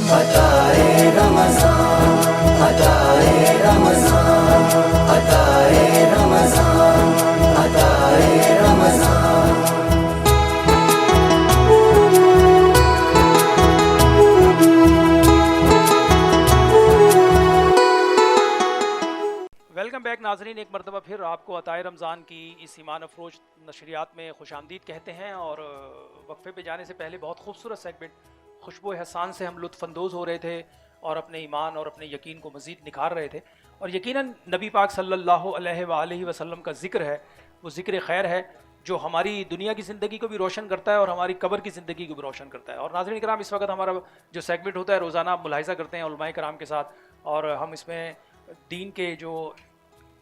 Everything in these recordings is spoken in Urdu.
عطائے رمضان، عطائے رمضان، عطائے رمضان، عطائے رمضان۔ ویلکم بیک ناظرین، ایک مرتبہ پھر آپ کو عطائے رمضان کی اس ایمان افروز نشریات میں خوش آمدید کہتے ہیں۔ اور وقفے پہ جانے سے پہلے بہت خوبصورت سیگمنٹ خوشبو احسان سے ہم لطف اندوز ہو رہے تھے اور اپنے ایمان اور اپنے یقین کو مزید نکھار رہے تھے، اور یقیناً نبی پاک صلی اللہ علیہ وآلہ وسلم کا ذکر ہے، وہ ذکر خیر ہے جو ہماری دنیا کی زندگی کو بھی روشن کرتا ہے اور ہماری قبر کی زندگی کو بھی روشن کرتا ہے۔ اور ناظرین کرام، اس وقت ہمارا جو سیگمنٹ ہوتا ہے روزانہ ملاحظہ کرتے ہیں علماء کرام کے ساتھ، اور ہم اس میں دین کے جو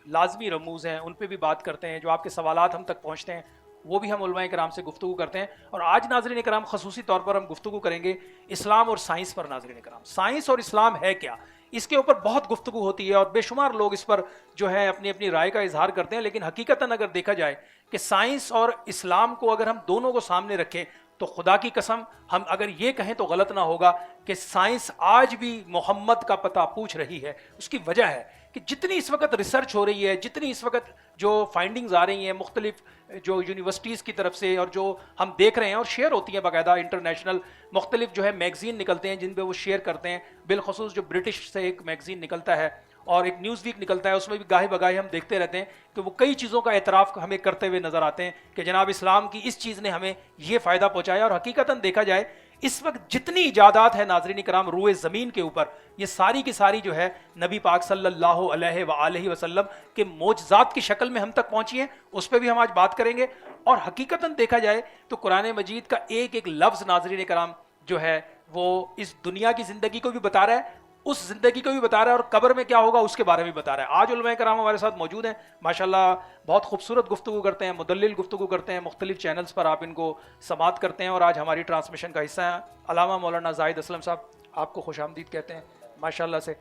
لازمی رموز ہیں ان پہ بھی بات کرتے ہیں، جو آپ کے سوالات ہم تک پہنچتے ہیں وہ بھی ہم علماء کرام سے گفتگو کرتے ہیں۔ اور آج ناظرین کرام خصوصی طور پر ہم گفتگو کریں گے اسلام اور سائنس پر۔ ناظرین کرام، سائنس اور اسلام ہے کیا، اس کے اوپر بہت گفتگو ہوتی ہے اور بے شمار لوگ اس پر جو ہے اپنی اپنی رائے کا اظہار کرتے ہیں، لیکن حقیقتاً اگر دیکھا جائے کہ سائنس اور اسلام کو اگر ہم دونوں کو سامنے رکھیں تو خدا کی قسم ہم اگر یہ کہیں تو غلط نہ ہوگا کہ سائنس آج بھی محمد کا پتہ پوچھ رہی ہے۔ اس کی وجہ ہے کہ جتنی اس وقت ریسرچ ہو رہی ہے، جتنی اس وقت جو فائنڈنگز آ رہی ہیں مختلف جو یونیورسٹیز کی طرف سے، اور جو ہم دیکھ رہے ہیں اور شیئر ہوتی ہیں باقاعدہ، انٹرنیشنل مختلف جو ہے میگزین نکلتے ہیں جن پہ وہ شیئر کرتے ہیں، بالخصوص جو برٹش سے ایک میگزین نکلتا ہے اور ایک نیوز ویک نکلتا ہے، اس میں بھی گاہے بگاہے ہم دیکھتے رہتے ہیں کہ وہ کئی چیزوں کا اعتراف ہمیں کرتے ہوئے نظر آتے ہیں کہ جناب اسلام کی اس چیز نے ہمیں یہ فائدہ پہنچایا۔ اور حقیقتاً دیکھا جائے اس وقت جتنی ایجادات ہے ناظرین کرام روئے زمین کے اوپر، یہ ساری کی ساری جو ہے نبی پاک صلی اللہ علیہ وآلہ وسلم کے معجزات کی شکل میں ہم تک پہنچی ہیں، اس پہ بھی ہم آج بات کریں گے۔ اور حقیقتاً دیکھا جائے تو قرآن مجید کا ایک ایک لفظ ناظرین کرام جو ہے وہ اس دنیا کی زندگی کو بھی بتا رہا ہے، اس زندگی کو بھی بتا رہا ہے، اور قبر میں کیا ہوگا اس کے بارے میں بتا رہا ہے۔ آج علماء کرام ہمارے ساتھ موجود ہیں، ماشاءاللہ بہت خوبصورت گفتگو کرتے ہیں، مدلل گفتگو کرتے ہیں، مختلف چینلز پر آپ ان کو سماعت کرتے ہیں اور آج ہماری ٹرانسمیشن کا حصہ ہیں۔ علامہ مولانا زاہد اسلم صاحب، آپ کو خوش آمدید کہتے ہیں ماشاءاللہ سے۔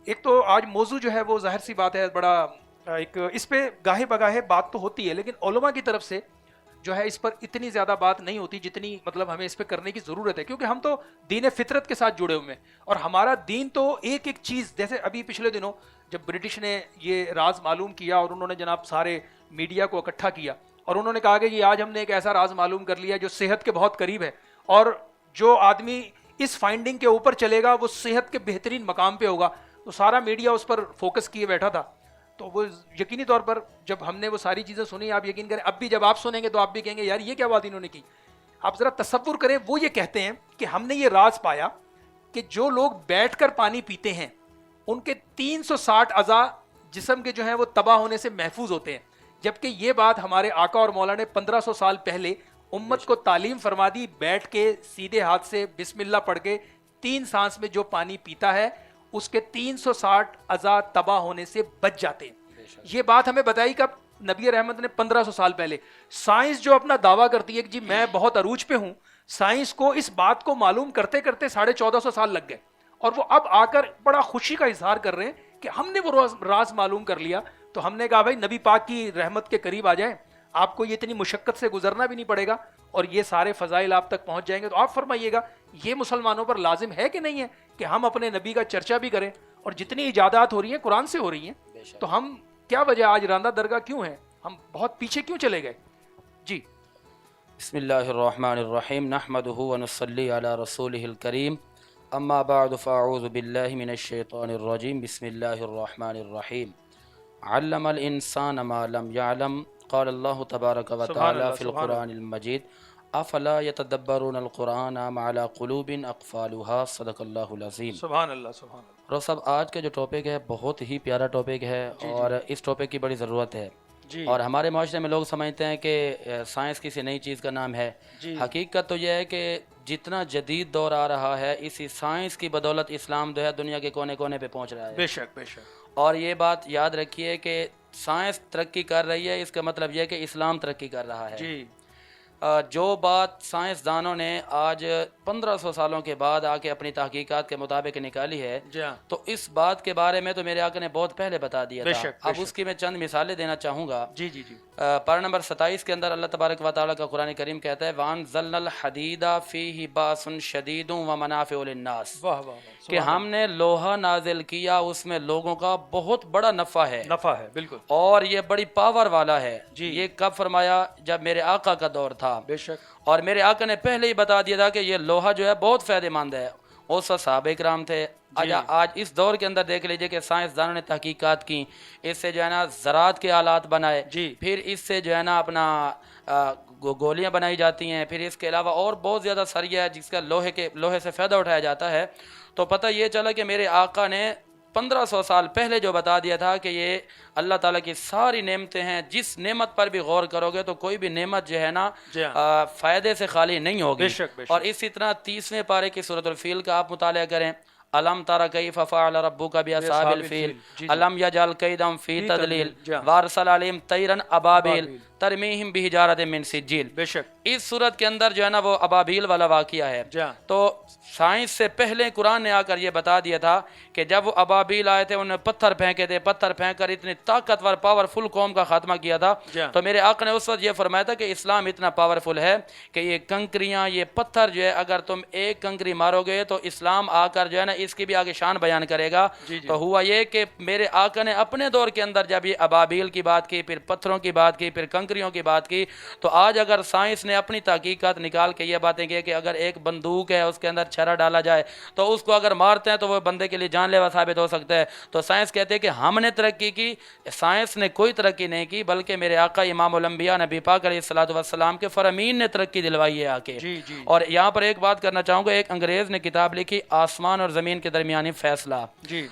ایک تو آج موضوع جو ہے وہ ظاہر سی بات ہے بڑا ایک، اس پہ گاہے بگاہے بات تو ہوتی ہے لیکن علماء کی طرف سے جو ہے اس پر اتنی زیادہ بات نہیں ہوتی جتنی مطلب ہمیں اس پہ کرنے کی ضرورت ہے، کیونکہ ہم تو دین فطرت کے ساتھ جڑے ہوئے ہیں، اور ہمارا دین تو ایک ایک چیز، جیسے ابھی پچھلے دنوں جب برٹش نے یہ راز معلوم کیا اور انہوں نے جناب سارے میڈیا کو اکٹھا کیا اور انہوں نے کہا کہ یہ آج ہم نے ایک ایسا راز معلوم کر لیا جو صحت کے بہت قریب ہے، اور جو آدمی اس فائنڈنگ کے اوپر چلے گا وہ صحت کے بہترین مقام پہ ہوگا، تو سارا میڈیا اس پر فوکس کیے بیٹھا تھا۔ تو وہ یقینی طور پر جب ہم نے وہ ساری چیزیں سنی، آپ یقین کریں اب بھی جب آپ سنیں گے تو آپ بھی کہیں گے یار یہ کیا بات انہوں نے کی۔ آپ ذرا تصور کریں، وہ یہ کہتے ہیں کہ ہم نے یہ راز پایا کہ جو لوگ بیٹھ کر پانی پیتے ہیں ان کے 360 اعضاء جسم کے جو ہیں وہ تباہ ہونے سے محفوظ ہوتے ہیں، جبکہ یہ بات ہمارے آقا اور مولا نے 1500 سال پہلے امت کو تعلیم فرما دی، بیٹھ کے سیدھے ہاتھ سے بسم اللہ پڑھ کے 3 سانس میں جو پانی پیتا ہے اس کے 360 اعضاء تباہ ہونے سے بچ جاتے ہیں۔ یہ بات ہمیں بتائی کب؟ نبی رحمت نے 1500 سال پہلے۔ سائنس جو اپنا دعویٰ کرتی ہے کہ جی میں بہت عروج پہ ہوں، سائنس کو اس بات کو معلوم کرتے کرتے 1450 سال لگ گئے، اور وہ اب آ کر بڑا خوشی کا اظہار کر رہے ہیں کہ ہم نے وہ راز معلوم کر لیا۔ تو ہم نے کہا بھائی نبی پاک کی رحمت کے قریب آ جائیں، آپ کو یہ اتنی مشقت سے گزرنا بھی نہیں پڑے گا اور یہ سارے فضائل آپ تک پہنچ جائیں گے۔ تو آپ فرمائیے گا یہ مسلمانوں پر لازم ہے کہ نہیں ہے کہ ہم اپنے نبی کا چرچا بھی کریں؟ اور جتنی ایجادات ہو رہی ہیں قرآن سے ہو رہی ہیں، تو ہم کیا وجہ آج راندہ درگاہ کیوں ہیں؟ ہم بہت پیچھے کیوں چلے گئے؟ جی بسم اللہ الرحمن الرحیم، نحمدہ ونصلی علی رسولہ الکریم، اما بعد فاعوذ باللہ من الشیطان الرجیم، بسم اللہ الرحمن الرحیم۔ علم الانسان ما لم يعلم، قال اللہ تبارک و تعالی فی القرآن المجید، افلا یتدبرون القرآن ام علی قلوب اقفالها، صدق اللہ العظیم۔ سبحان اللہ، سبحان اللہ۔ روز صاحب آج کا جو ٹاپک ہے بہت ہی پیارا ٹاپک ہے اور اس ٹاپک کی بڑی ضرورت ہے، اور ہمارے معاشرے میں لوگ سمجھتے ہیں کہ سائنس کسی نئی چیز کا نام ہے۔ حقیقت تو یہ ہے کہ جتنا جدید دور آ رہا ہے اسی سائنس کی بدولت اسلام جو ہے دنیا کے کونے کونے پہ پہنچ رہا ہے۔ بے شک بے شک۔ اور یہ بات یاد رکھیے کہ سائنس ترقی کر رہی ہے، اس کا مطلب یہ ہے کہ اسلام ترقی کر رہا ہے۔ جو بات سائنسدانوں نے آج 1500 سالوں کے بعد آ کے اپنی تحقیقات کے مطابق نکالی ہے، جی ہاں تو اس بات کے بارے میں تو میرے آقا نے بہت پہلے بتا دیا بے تھا۔ شک، بے اب اس کی میں چند مثالیں دینا چاہوں گا۔ جی جی جی پارہ نمبر 27 کے اندر اللہ تبارک و تعالیٰ کا قرآن کریم کہتا ہے وَأَنزَلْنَا الْحَدِيدَ فِيهِ بَأْسٌ شَدِيدٌ وَمَنَافِعُ لِلنَّاسِ، واہ واہ واہ، کہ ہم نے لوہا نازل کیا، اس میں لوگوں کا بہت بڑا نفع ہے نفع ہے بالکل، اور یہ بڑی پاور والا ہے۔ جی۔ یہ کب فرمایا؟ جب میرے آقا کا دور تھا، بے شک اور میرے آقا نے پہلے ہی بتا دیا تھا کہ یہ لوہا جو ہے بہت فائدہ مند ہے۔ اس وقت صحابہ کرام تھے۔ آج اس دور کے اندر دیکھ لیجئے کہ سائنسدانوں نے تحقیقات کی، اس سے جو ہے نا زراعت کے آلات بنائے، جی پھر اس سے جو ہے نا اپنا گولیاں بنائی جاتی ہیں، پھر اس کے علاوہ اور بہت زیادہ سریہ ہے جس کا لوہے سے فائدہ اٹھایا جاتا ہے۔ تو پتہ یہ چلا کہ میرے آقا نے 1500 سال پہلے جو بتا دیا تھا کہ یہ اللہ تعالیٰ کی ساری نعمتیں ہیں، جس نعمت پر بھی غور کرو گے تو کوئی بھی نعمت جو ہے نا جی ہاں فائدے سے خالی نہیں ہوگی۔ بے شک بے شک، اور اسی طرح 30ویں پارے کی سورۃ الفیل کا آپ مطالعہ کریں، الم تر کیف فعل ربک باصحاب الفیل الم یجعل کیدہم فی تضلیل وارسل علیہم طیرا ابابیل ترمیہم بحجارۃ من سجیل۔ بے شک اس صورت کے اندر جو ہے نا وہ ابابیل والا واقعہ ہے۔ جی ہاں تو سائنس سے پہلے قرآن نے آ کر یہ بتا دیا تھا کہ جب وہ ابابیل آئے تھے انہوں نے پتھر پھینکے تھے، پتھر پھینک کر اتنی طاقتور پاورفل قوم کا خاتمہ کیا تھا۔ تو میرے آقا نے اس وقت یہ فرمایا تھا کہ اسلام اتنا پاورفل ہے کہ یہ کنکریاں، یہ پتھر جو ہے اگر تم ایک کنکری مارو گے تو اسلام آ کر جو ہے نا اس کی بھی آگے شان بیان کرے گا۔ تو ہوا یہ کہ میرے آقا نے اپنے دور کے اندر جب یہ ابابیل کی بات کی، پھر پتھروں کی بات کی، پھر کنکریوں کی بات کی، تو آج اگر سائنس نے اپنی تحقیقات نکال کے یہ باتیں کی کہ اگر ایک بندوق ہے اس کے اندر چھرا ڈالا جائے تو اس کو اگر مارتے ہیں تو وہ بندے کے لیے جان لیوا ثابت ہو سکتا ہے۔ تو سائنس کہتے ہیں کہ ہم نے ترقی کی، سائنس نے کوئی ترقی نہیں کی، بلکہ میرے آقا امام الانبیاء نبی پاک علیہ الصلوۃ والسلام کے فرامین نے ترقی دلوائی ہے آ کے۔ اور یہاں پر ایک بات کرنا چاہوں گا، ایک انگریز نے کتاب لکھی آسمان اور زمین کے درمیانی فیصلہ۔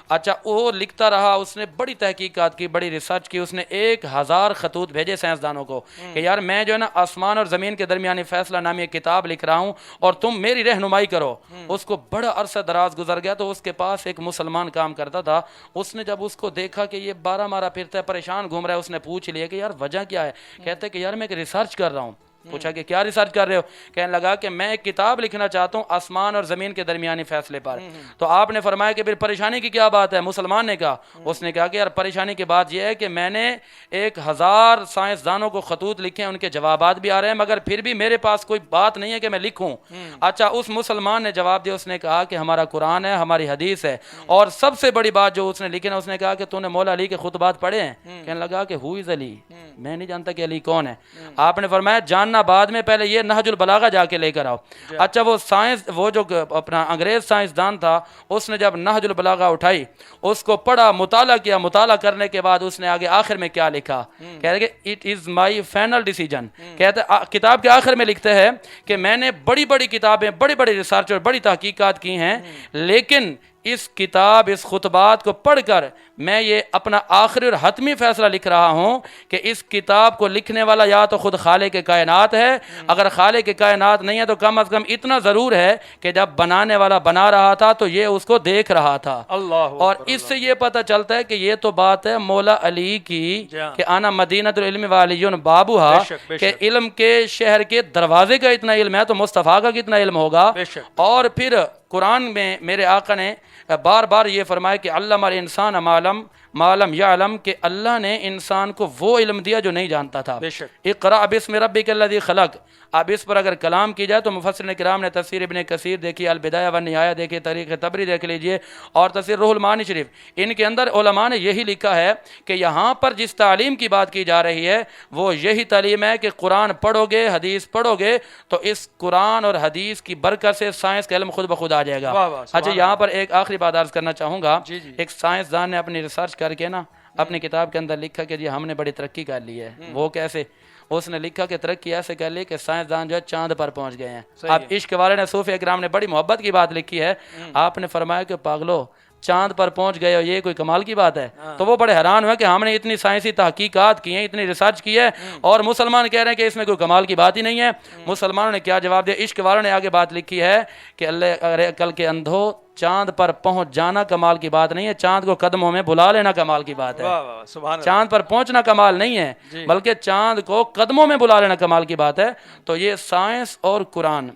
اچھا وہ لکھتا رہا، اس نے بڑی تحقیقات کی، بڑی ریسرچ کی، اس نے 1000 خطوط بھیجے سائنسدانوں کو کہ یار میں جو ہے نا آسمان اور زمین کے درمیانی فیصلہ نامی ایک کتاب لکھ رہا ہوں اور تم میری رہنمائی کرو۔ اس کو بڑا عرصہ دراز گزر گیا تو اس کے پاس ایک مسلمان کام کرتا تھا، اس نے جب اس کو دیکھا کہ یہ 12 مارا پھرتا ہے، پریشان گھوم رہا ہے، اس نے پوچھ لیا کہ یار وجہ کیا ہے؟ کہتے کہ یار میں ایک ریسرچ کر رہا ہوں۔ پوچھا کہ کیا ریسرچ کر رہے ہو؟ کہنے لگا کہ میں ایک کتاب لکھنا چاہتا ہوں آسمان اور زمین کے درمیانی فیصلے پر۔ تو آپ نے فرمایا کہ پھر پریشانی کی کیا بات ہے؟ مسلمان نے کہا، اس نے کہا کہ یار پریشانی کی بات یہ ہے کہ میں نے 1000 سائنسدانوں کو خطوط لکھے ہیں، ان کے جوابات بھی آ رہے ہیں، مگر پھر بھی میرے پاس کوئی بات نہیں ہے کہ میں لکھوں۔ اچھا اس مسلمان نے جواب دیا، اس نے کہا کہ ہمارا قرآن ہے، ہماری حدیث ہے، اور سب سے بڑی بات جو اس نے لکھی نا، اس نے کہا کہ تو نے مولا علی کے خطبات پڑھے ہیں؟ کہنے لگا کہ ہو از علی، میں نہیں جانتا کہ علی کون ہے۔ آپ نے فرمایا جاننا بعد میں، پہلے یہ نہج البلاغہ جا کے لے کر آؤ۔ اچھا وہ جو اپنا انگریز سائنسدان تھا، اس نے جب نہج البلاغہ اٹھائی، اس کو پڑھا، مطالعہ کیا، مطالعہ کرنے کے بعد اس نے آگے آخر میں کیا لکھا؟ کہتے کہ it is my final decision. کہتے کتاب کے آخر میں لکھتے ہیں کہ میں نے بڑی بڑی کتابیں، بڑی بڑی ریسرچ اور بڑی تحقیقات کی ہیں، لیکن اس کتاب، اس خطبات کو پڑھ کر میں یہ اپنا آخری اور حتمی فیصلہ لکھ رہا ہوں کہ اس کتاب کو لکھنے والا یا تو خود خالق کائنات ہے، اگر خالق کائنات نہیں ہے تو کم از کم اتنا ضرور ہے کہ جب بنانے والا بنا رہا تھا تو یہ اس کو دیکھ رہا تھا۔ اور اس سے یہ پتہ چلتا ہے کہ یہ تو بات ہے مولا علی کی کہ آنا مدینۃ العلم وعلی بابوہا، کہ علم کے شہر کے دروازے کا اتنا علم ہے تو مصطفیٰ کا کتنا علم ہوگا۔ اور پھر قرآن میں میرے آقا نے بار بار یہ فرمایا کہ علم الانسان ما لم یعلم، کہ اللہ نے انسان کو وہ علم دیا جو نہیں جانتا تھا۔ اقرأ باسم ربک الذی خلق۔ اب اس پر اگر کلام کی جائے تو مفسرین کرام نے تفسیر ابن کثیر دیکھی، البدایہ والنہایہ دیکھی، تاریخ طبری دیکھ لیجئے، اور تفسیر روح المعانی شریف، ان کے اندر علماء نے یہی لکھا ہے کہ یہاں پر جس تعلیم کی بات کی جا رہی ہے وہ یہی تعلیم ہے کہ قرآن پڑھو گے، حدیث پڑھو گے تو اس قرآن اور حدیث کی برکت سے سائنس کا علم خود بخود آ جائے گا۔ اچھا یہاں پر ایک آخری بات عرض کرنا چاہوں گا، ایک سائنسدان نے اپنی ریسرچ کر کے نا اپنی کتاب کے اندر لکھا کہ جی ہم نے بڑی ترقی کر لی ہے۔ وہ کیسے؟ اس نے لکھا کہ ترقی ایسے کر لی کہ سائنسدان جو ہے چاند پر پہنچ گئے ہیں۔ اب عشق والے نے، صوفیہ کرام نے بڑی محبت کی بات لکھی ہے، آپ نے فرمایا کہ پاگلو چاند پر پہنچ گئے ہو، یہ کوئی کمال کی بات ہے؟ تو وہ بڑے حیران ہوئے کہ ہم نے اتنی سائنسی تحقیقات کی ہیں، اتنی ریسرچ کی ہے، اور مسلمان کہہ رہے ہیں کہ اس میں کوئی کمال کی بات ہی نہیں ہے۔ مسلمانوں نے کیا جواب دیا؟ عشق والوں نے آگے بات لکھی ہے کہ اللہ کل کے اندھو، چاند پر پہنچ جانا کمال کی بات نہیں ہے، چاند کو قدموں میں بلا لینا کمال کی بات ہے۔ چاند پر پہنچنا کمال نہیں ہے، بلکہ چاند کو قدموں میں بلا لینا کمال کی بات ہے۔ تو یہ سائنس اور قرآن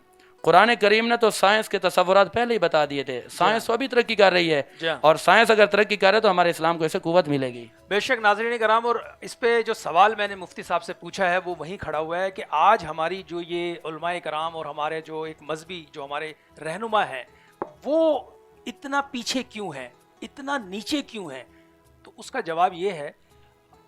قرآن کریم نے تو سائنس کے تصورات پہلے ہی بتا دیے تھے. سائنس تو ابھی ترقی کر رہی ہے اور سائنس اگر ترقی کرے تو ہمارے اسلام کو اسے قوت ملے گی. بے شک ناظرین کرام، اور اس پہ جو سوال میں نے مفتی صاحب سے پوچھا ہے وہ وہیں کھڑا ہوا ہے کہ آج ہماری جو یہ علماء کرام اور ہمارے جو ایک مذہبی جو ہمارے رہنما ہیں وہ اتنا پیچھے کیوں ہیں، اتنا نیچے کیوں ہیں؟ تو اس کا جواب یہ ہے،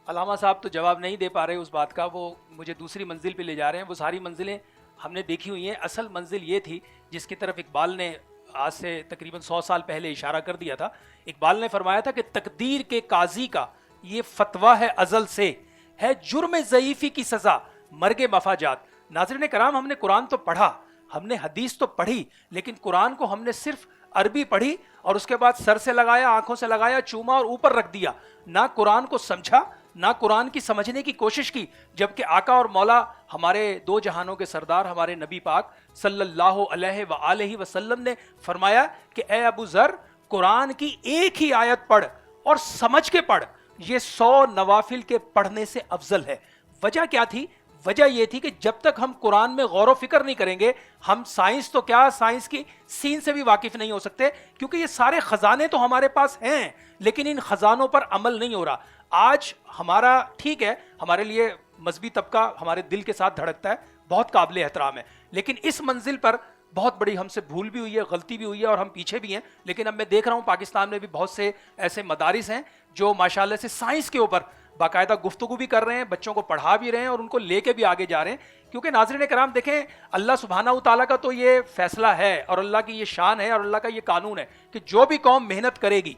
علامہ صاحب تو جواب نہیں دے پا رہے اس بات کا، وہ مجھے دوسری منزل پہ لے جا رہے ہیں. وہ ساری منزلیں ہم نے دیکھی ہوئی ہیں. اصل منزل یہ تھی جس کی طرف اقبال نے آج سے تقریباً 100 سال پہلے اشارہ کر دیا تھا. اقبال نے فرمایا تھا کہ تقدیر کے قاضی کا یہ فتویٰ ہے ازل سے، ہے جرم ضعیفی کی سزا مرگ مفاجات. ناظرین کرام، ہم نے قرآن تو پڑھا، ہم نے حدیث تو پڑھی، لیکن قرآن کو ہم نے صرف عربی پڑھی اور اس کے بعد سر سے لگایا، آنکھوں سے لگایا، چوما اور اوپر رکھ دیا. نہ قرآن کو سمجھا، نہ قرآن کی سمجھنے کی کوشش کی، جبکہ آقا اور مولا ہمارے دو جہانوں کے سردار ہمارے نبی پاک صلی اللہ علیہ وآلہ وسلم نے فرمایا کہ اے ابو ذر، قرآن کی ایک ہی آیت پڑھ اور سمجھ کے پڑھ، یہ 100 نوافل کے پڑھنے سے افضل ہے. وجہ کیا تھی؟ وجہ یہ تھی کہ جب تک ہم قرآن میں غور و فکر نہیں کریں گے، ہم سائنس تو کیا، سائنس کی سین سے بھی واقف نہیں ہو سکتے، کیونکہ یہ سارے خزانے تو ہمارے پاس ہیں لیکن ان خزانوں پر عمل نہیں ہو رہا. آج ہمارا ٹھیک ہے، ہمارے لیے مذہبی طبقہ ہمارے دل کے ساتھ دھڑکتا ہے، بہت قابل احترام ہے، لیکن اس منزل پر بہت بڑی ہم سے بھول بھی ہوئی ہے، غلطی بھی ہوئی ہے اور ہم پیچھے بھی ہیں. لیکن اب میں دیکھ رہا ہوں پاکستان میں بھی بہت سے ایسے مدارس ہیں جو ماشاءاللہ سے سائنس کے اوپر باقاعدہ گفتگو بھی کر رہے ہیں، بچوں کو پڑھا بھی رہے ہیں اور ان کو لے کے بھی آگے جا رہے ہیں. کیونکہ ناظرین کرام دیکھیں، اللہ سبحانہ و تعالیٰ کا تو یہ فیصلہ ہے اور اللہ کی یہ شان ہے اور اللہ کا یہ قانون ہے کہ جو بھی قوم محنت کرے گی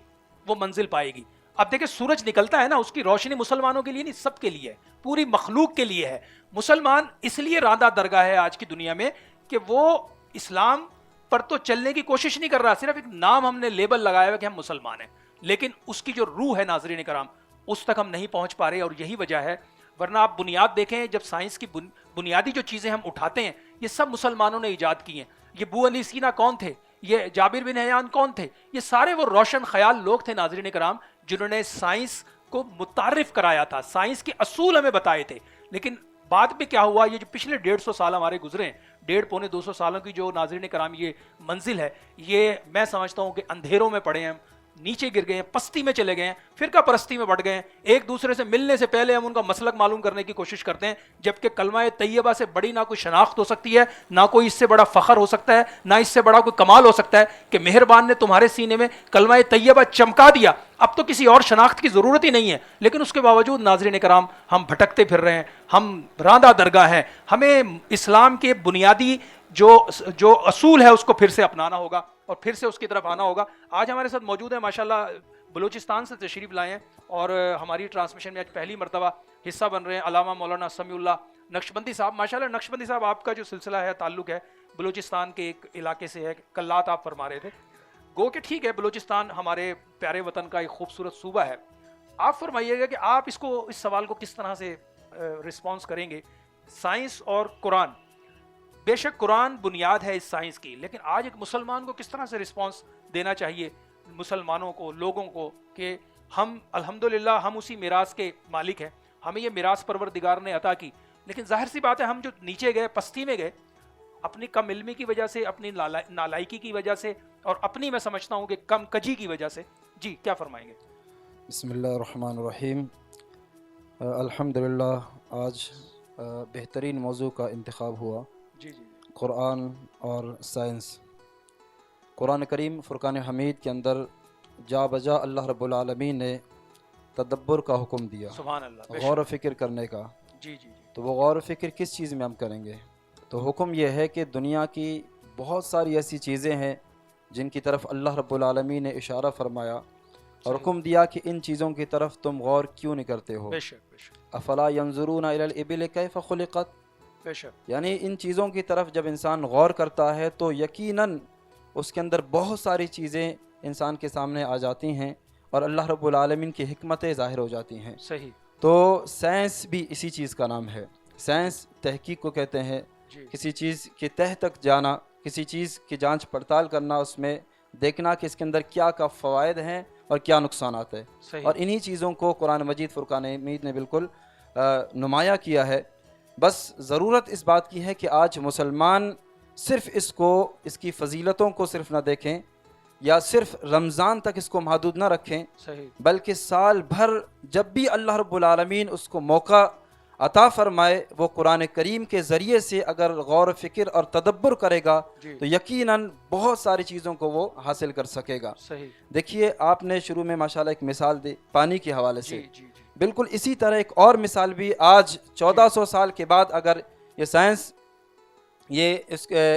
وہ منزل پائے گی. اب دیکھیں سورج نکلتا ہے نا، اس کی روشنی مسلمانوں کے لیے نہیں، سب کے لیے ہے، پوری مخلوق کے لیے ہے. مسلمان اس لیے راندہ درگاہ ہے آج کی دنیا میں کہ وہ اسلام پر تو چلنے کی کوشش نہیں کر رہا، صرف ایک نام ہم نے لیبل لگایا ہوا کہ ہم مسلمان ہیں، لیکن اس کی جو روح ہے ناظرین کرام اس تک ہم نہیں پہنچ پا رہے. اور یہی وجہ ہے، ورنہ آپ بنیاد دیکھیں، جب سائنس کی بنیادی جو چیزیں ہم اٹھاتے ہیں یہ سب مسلمانوں نے ایجاد کی ہیں. یہ ابو علی سینا کون تھے؟ یہ جابر بن حیان کون تھے؟ یہ سارے وہ روشن خیال لوگ تھے ناظرین کرام جنہوں نے سائنس کو متعارف کرایا تھا، سائنس کے اصول ہمیں بتائے تھے. لیکن بعد میں کیا ہوا، یہ جو پچھلے 150 سال ہمارے گزرے ہیں، 150-200 سالوں کی جو ناظرین کرام یہ منزل ہے، یہ میں سمجھتا ہوں کہ اندھیروں میں پڑے ہیں، نیچے گر گئے ہیں، پستی میں چلے گئے ہیں، فرقہ پرستی میں بڑھ گئے ہیں. ایک دوسرے سے ملنے سے پہلے ہم ان کا مسلک معلوم کرنے کی کوشش کرتے ہیں، جبکہ کلمہ طیبہ سے بڑی نہ کوئی شناخت ہو سکتی ہے، نہ کوئی اس سے بڑا فخر ہو سکتا ہے، نہ اس سے بڑا کوئی کمال ہو سکتا ہے کہ مہربان نے تمہارے سینے میں کلمہ طیبہ چمکا دیا. اب تو کسی اور شناخت کی ضرورت ہی نہیں ہے، لیکن اس کے باوجود ناظرین کرام ہم بھٹکتے پھر رہے ہیں، ہم راندہ درگاہ ہیں. ہمیں اسلام کے بنیادی جو اصول ہے اس کو پھر سے اپنانا ہوگا اور پھر سے اس کی طرف آنا ہوگا. آج ہمارے ساتھ موجود ہیں ماشاءاللہ بلوچستان سے تشریف لائے ہیں اور ہماری ٹرانسمیشن میں آج پہلی مرتبہ حصہ بن رہے ہیں علامہ مولانا سمیع اللہ نقشبندی صاحب. ماشاءاللہ نقشبندی صاحب، آپ کا جو سلسلہ ہے، تعلق ہے بلوچستان کے ایک علاقے سے ہے، کلات آپ فرما رہے تھے. گو کہ ٹھیک ہے، بلوچستان ہمارے پیارے وطن کا ایک خوبصورت صوبہ ہے. آپ فرمائیے گا کہ آپ اس سوال کو کس طرح سے رسپانس کریں گے؟ سائنس اور قرآن، بے شک قرآن بنیاد ہے اس سائنس کی، لیکن آج ایک مسلمان کو کس طرح سے رسپانس دینا چاہیے مسلمانوں کو، لوگوں کو، کہ ہم الحمدللہ ہم اسی میراث کے مالک ہیں، ہمیں یہ میراث پروردگار نے عطا کی. لیکن ظاہر سی بات ہے ہم جو نیچے گئے، پستی میں گئے، اپنی کم علمی کی وجہ سے، اپنی نالائکی کی وجہ سے اور اپنی میں سمجھتا ہوں کہ کم کجی کی وجہ سے. جی کیا فرمائیں گے؟ بسم اللہ الرحمن الرحیم. الحمدللہ آج بہترین موضوع کا انتخاب ہوا، جی جی قرآن اور سائنس. قرآن کریم فرقان حمید کے اندر جا بجا اللہ رب العالمین نے تدبر کا حکم دیا، سبحان اللہ، غور و فکر کرنے کا. جی جی جی تو وہ غور و فکر کس چیز میں ہم کریں گے؟ تو حکم یہ ہے کہ دنیا کی بہت ساری ایسی چیزیں ہیں جن کی طرف اللہ رب العالمین نے اشارہ فرمایا اور حکم دیا کہ ان چیزوں کی طرف تم غور کیوں نہیں کرتے ہو. بے شک بے شک افلا ينظرون الى الابل كيف خلقت. بے شک یعنی ان چیزوں کی طرف جب انسان غور کرتا ہے تو یقیناً اس کے اندر بہت ساری چیزیں انسان کے سامنے آ جاتی ہیں اور اللہ رب العالمین کی حکمتیں ظاہر ہو جاتی ہیں. صحیح. تو سائنس بھی اسی چیز کا نام ہے. سائنس تحقیق کو کہتے ہیں، جی کسی چیز کے تہ تک جانا، کسی چیز کی جانچ پڑتال کرنا، اس میں دیکھنا کہ اس کے اندر کیا کا فوائد ہیں اور کیا نقصانات ہیں. صحیح. اور انہی چیزوں کو قرآن مجید فرقان حمید نے بالکل نمایاں کیا ہے. بس ضرورت اس بات کی ہے کہ آج مسلمان صرف اس کو اس کی فضیلتوں کو صرف نہ دیکھیں یا صرف رمضان تک اس کو محدود نہ رکھیں، صحیح، بلکہ سال بھر جب بھی اللہ رب العالمین اس کو موقع عطا فرمائے وہ قرآن کریم کے ذریعے سے اگر غور و فکر اور تدبر کرے گا جی، تو یقیناً بہت ساری چیزوں کو وہ حاصل کر سکے گا۔ صحیح، دیکھیے آپ نے شروع میں ماشاءاللہ ایک مثال دی پانی کے حوالے سے، جی جی جی، بالکل اسی طرح ایک اور مثال بھی آج 1400 سال کے بعد اگر یہ سائنس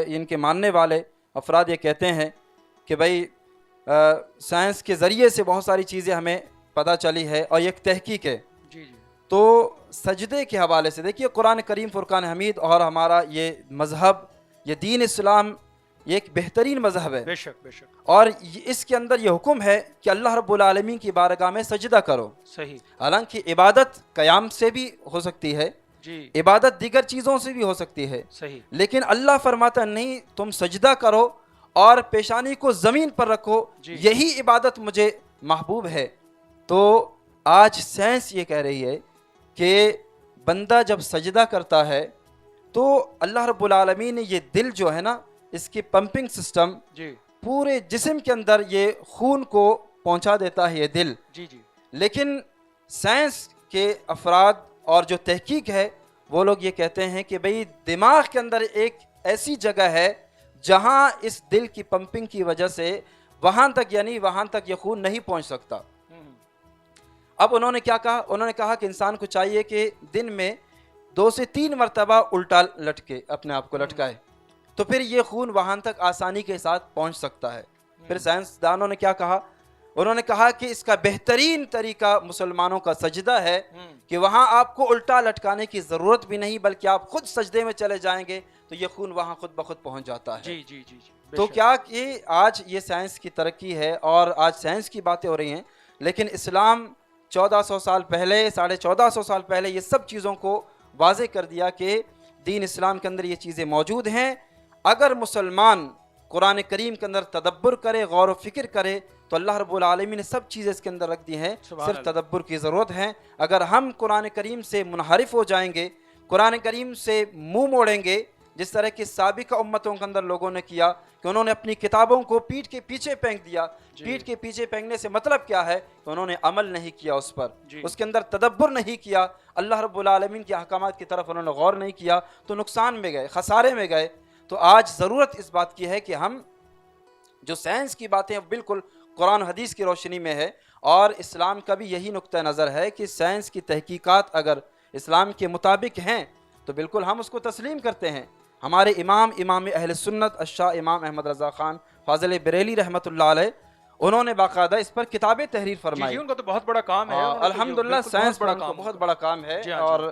ان کے ماننے والے افراد یہ کہتے ہیں کہ بھائی سائنس کے ذریعے سے بہت ساری چیزیں ہمیں پتہ چلی ہے اور یہ ایک تحقیق ہے، جی جی، تو سجدے کے حوالے سے دیکھیے قرآن کریم فرقان حمید اور ہمارا یہ مذہب، یہ دین اسلام، یہ ایک بہترین مذہب ہے، بے شک بے شک، اور اس کے اندر یہ حکم ہے کہ اللہ رب العالمین کی بارگاہ میں سجدہ کرو۔ صحیح، حالانکہ عبادت قیام سے بھی ہو سکتی ہے، جی، عبادت دیگر چیزوں سے بھی ہو سکتی ہے، صحیح، لیکن اللہ فرماتا نہیں تم سجدہ کرو اور پیشانی کو زمین پر رکھو، جی، یہی عبادت مجھے محبوب ہے۔ تو آج سائنس یہ کہہ رہی ہے کہ بندہ جب سجدہ کرتا ہے تو اللہ رب العالمین نے یہ دل جو ہے نا اس کی پمپنگ سسٹم جی، پورے جسم کے اندر یہ خون کو پہنچا دیتا ہے یہ دل، جی جی، لیکن سائنس کے افراد اور جو تحقیق ہے وہ لوگ یہ کہتے ہیں کہ بھئی دماغ کے اندر ایک ایسی جگہ ہے جہاں اس دل کی پمپنگ کی وجہ سے وہاں تک یہ خون نہیں پہنچ سکتا۔ اب انہوں نے کیا کہا؟ انہوں نے کہا کہ انسان کو چاہیے کہ دن میں 2 سے 3 مرتبہ الٹا لٹکے، اپنے آپ کو لٹکائے، تو پھر یہ خون وہاں تک آسانی کے ساتھ پہنچ سکتا ہے۔ پھر سائنسدانوں نے کیا کہا؟ انہوں نے کہا کہ اس کا بہترین طریقہ مسلمانوں کا سجدہ ہے کہ وہاں آپ کو الٹا لٹکانے کی ضرورت بھی نہیں، بلکہ آپ خود سجدے میں چلے جائیں گے تو یہ خون وہاں خود بخود پہنچ جاتا ہے۔ جی جی جی، تو کیا کہ آج یہ سائنس کی ترقی ہے اور آج سائنس کی باتیں ہو رہی ہیں، لیکن اسلام 1400 سال پہلے، 1450 سال پہلے یہ سب چیزوں کو واضح کر دیا کہ دین اسلام کے اندر یہ چیزیں موجود ہیں۔ اگر مسلمان قرآن کریم کے اندر تدبر کرے، غور و فکر کرے، تو اللہ رب العالمین نے سب چیزیں اس کے اندر رکھ دی ہیں، صرف تدبر کی ضرورت ہے۔ اگر ہم قرآن کریم سے منحرف ہو جائیں گے، قرآن کریم سے منہ موڑیں گے، جس طرح کی سابقہ امتوں کے اندر لوگوں نے کیا کہ انہوں نے اپنی کتابوں کو پیٹھ کے پیچھے پھینک دیا، پیٹھ کے پیچھے پھینکنے سے مطلب کیا ہے کہ انہوں نے عمل نہیں کیا اس پر، اس کے اندر تدبر نہیں کیا، اللہ رب العالمین کے احکامات کی طرف انہوں نے غور نہیں کیا، تو نقصان میں گئے، خسارے میں گئے۔ تو آج ضرورت اس بات کی ہے کہ ہم جو سائنس کی باتیں ہیں بالکل قرآن حدیث کی روشنی میں ہے، اور اسلام کا بھی یہی نقطہ نظر ہے کہ سائنس کی تحقیقات اگر اسلام کے مطابق ہیں تو بالکل ہم اس کو تسلیم کرتے ہیں۔ ہمارے امام اہل سنت الشاہ امام احمد رضا خان فاضل بریلی رحمۃ اللہ علیہ، انہوں نے باقاعدہ اس پر کتابیں تحریر فرمائی۔ جی، ان کا تو بہت بڑا کام ہے، الحمدللہ سائنس پر ان کو بہت بڑا کام ہے، جی ہاں، اور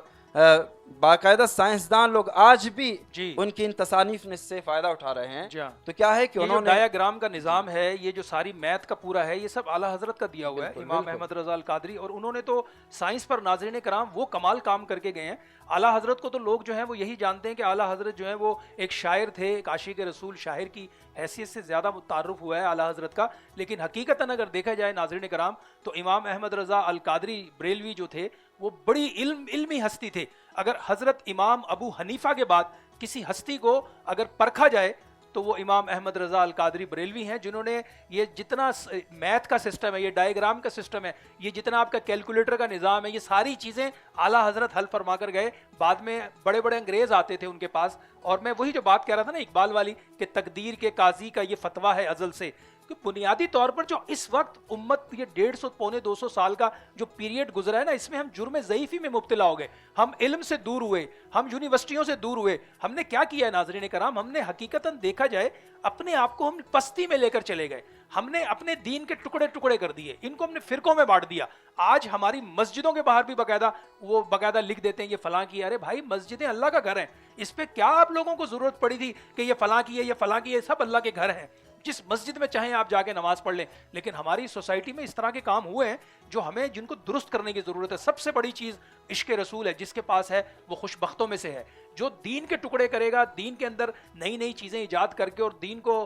باقاعدہ سائنسدان لوگ آج بھی جی، ان کی ان تصانیف سے فائدہ اٹھا رہے ہیں۔ جی ہاں، تو کیا ہے کہ یہ جو انہوں نے ڈایاگرام کا نظام ہے، یہ جو ساری میتھ کا پورا ہے، یہ سب اعلیٰ حضرت کا دیا ہوا ہے، امام احمد رضا القادری، اور انہوں نے تو سائنس پر ناظرین کرام وہ کمال کام کر کے گئے ہیں۔ اعلیٰ حضرت کو تو لوگ جو ہیں وہ یہی جانتے ہیں کہ اعلیٰ حضرت جو ہیں وہ ایک شاعر تھے، ایک عاشق رسول شاعر کی حیثیت سے زیادہ تعارف ہوا ہے اعلیٰ حضرت کا، لیکن حقیقتاً اگر دیکھا جائے ناظرین کرام تو امام احمد رضا القادری بریلوی جو تھے وہ بڑی علمی ہستی تھے۔ اگر حضرت امام ابو حنیفہ کے بعد کسی ہستی کو اگر پرکھا جائے تو وہ امام احمد رضا القادری بریلوی ہیں، جنہوں نے یہ جتنا میتھ کا سسٹم ہے، یہ ڈائیگرام کا سسٹم ہے، یہ جتنا آپ کا کیلکولیٹر کا نظام ہے، یہ ساری چیزیں اعلیٰ حضرت حل فرما کر گئے۔ بعد میں بڑے بڑے انگریز آتے تھے ان کے پاس، اور میں وہی جو بات کہہ رہا تھا نا اقبال والی کہ تقدیر کے قاضی کا یہ فتویٰ ہے ازل سے، کہ بنیادی طور پر جو اس وقت امت یہ 150 پونے 200 سال کا جو پیریڈ گزرا ہے نا، اس میں ہم جرم ضعیفی میں مبتلا ہو گئے، ہم علم سے دور ہوئے، ہم یونیورسٹیوں سے دور ہوئے۔ ہم نے کیا کیا ہے ناظرین کرام؟ ہم نے حقیقتاً دیکھا جائے اپنے آپ کو ہم پستی میں لے کر چلے گئے، ہم نے اپنے دین کے ٹکڑے ٹکڑے کر دیے، ان کو ہم نے فرقوں میں بانٹ دیا۔ آج ہماری مسجدوں کے باہر بھی باقاعدہ لکھ دیتے ہیں یہ فلاں کی ہے۔ ارے بھائی، مسجدیں اللہ کا گھر ہیں، اس پہ کیا آپ لوگوں کو ضرورت پڑی تھی کہ یہ فلاں کی ہے، یہ فلاں کی ہے؟ سب اللہ کے گھر ہیں، جس مسجد میں چاہیں آپ جا کے نماز پڑھ لیں۔ لیکن ہماری سوسائٹی میں اس طرح کے کام ہوئے ہیں جن کو درست کرنے کی ضرورت ہے۔ سب سے بڑی چیز عشق رسول ہے، جس کے پاس ہے وہ خوش بختوں میں سے ہے۔ جو دین کے ٹکڑے کرے گا، دین کے اندر نئی نئی چیزیں ایجاد کر کے اور دین کو